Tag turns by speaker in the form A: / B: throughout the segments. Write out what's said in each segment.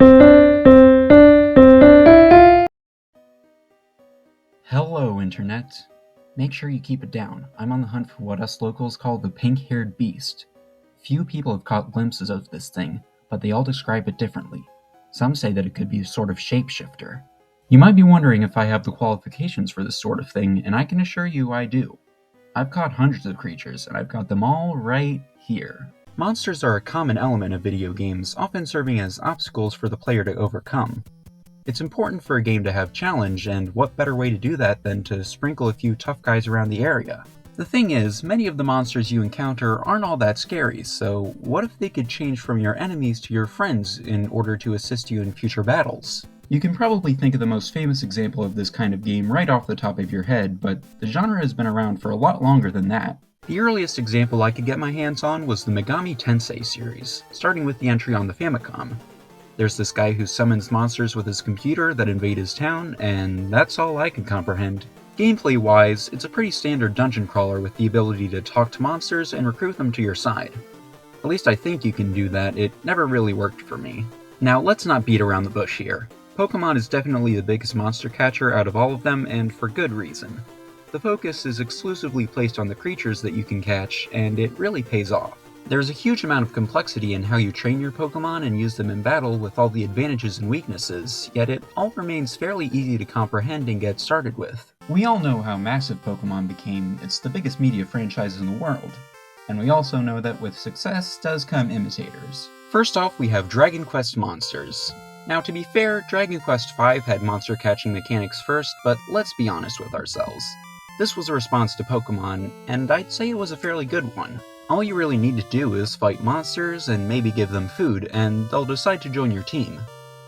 A: Hello, Internet. Make sure you keep it down. I'm on the hunt for what us locals call the pink-haired beast. Few people have caught glimpses of this thing, but they all describe it differently. Some say that it could be a sort of shapeshifter. You might be wondering if I have the qualifications for this sort of thing, and I can assure you I do. I've caught hundreds of creatures, and I've got them all right here. Monsters are a common element of video games, often serving as obstacles for the player to overcome. It's important for a game to have challenge, and what better way to do that than to sprinkle a few tough guys around the area. The thing is, many of the monsters you encounter aren't all that scary, so what if they could change from your enemies to your friends in order to assist you in future battles? You can probably think of the most famous example of this kind of game right off the top of your head, but the genre has been around for a lot longer than that. The earliest example I could get my hands on was the Megami Tensei series, starting with the entry on the Famicom. There's this guy who summons monsters with his computer that invade his town, and that's all I can comprehend. Gameplay-wise, it's a pretty standard dungeon crawler with the ability to talk to monsters and recruit them to your side. At least I think you can do that, it never really worked for me. Now, let's not beat around the bush here. Pokemon is definitely the biggest monster catcher out of all of them, and for good reason. The focus is exclusively placed on the creatures that you can catch, and it really pays off. There's a huge amount of complexity in how you train your Pokemon and use them in battle with all the advantages and weaknesses, yet it all remains fairly easy to comprehend and get started with. We all know how massive Pokemon became. It's the biggest media franchise in the world. And we also know that with success does come imitators. First off, we have Dragon Quest Monsters. Now to be fair, Dragon Quest V had monster catching mechanics first, but let's be honest with ourselves. This was a response to Pokemon, and I'd say it was a fairly good one. All you really need to do is fight monsters and maybe give them food, and they'll decide to join your team.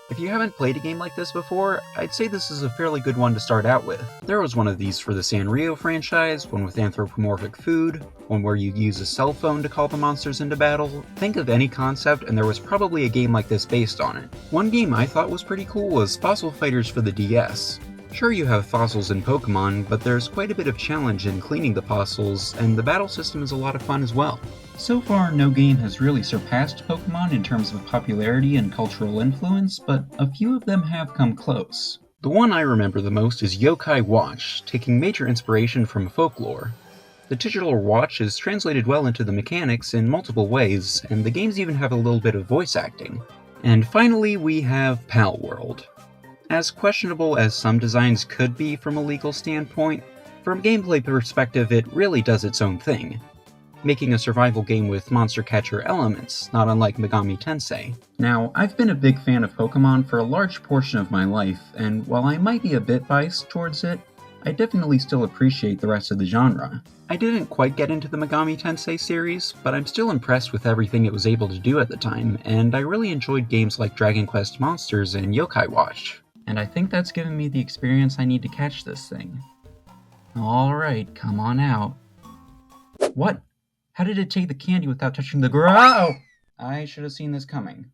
A: If you haven't played a game like this before, I'd say this is a fairly good one to start out with. There was one of these for the Sanrio franchise, one with anthropomorphic food, one where you use a cell phone to call the monsters into battle. Think of any concept and there was probably a game like this based on it. One game I thought was pretty cool was Fossil Fighters for the DS. Sure, you have fossils in Pokemon, but there's quite a bit of challenge in cleaning the fossils, and the battle system is a lot of fun as well. So far, no game has really surpassed Pokemon in terms of popularity and cultural influence, but a few of them have come close. The one I remember the most is Yokai Watch, taking major inspiration from folklore. The titular watch is translated well into the mechanics in multiple ways, and the games even have a little bit of voice acting. And finally, we have Pal World. As questionable as some designs could be from a legal standpoint, from a gameplay perspective it really does its own thing, making a survival game with monster catcher elements, not unlike Megami Tensei. Now, I've been a big fan of Pokemon for a large portion of my life, and while I might be a bit biased towards it, I definitely still appreciate the rest of the genre. I didn't quite get into the Megami Tensei series, but I'm still impressed with everything it was able to do at the time, and I really enjoyed games like Dragon Quest Monsters and Yokai Watch. And I think that's given me the experience I need to catch this thing. Alright, come on out. What? How did it take the candy without touching the ground? Oh! I should have seen this coming.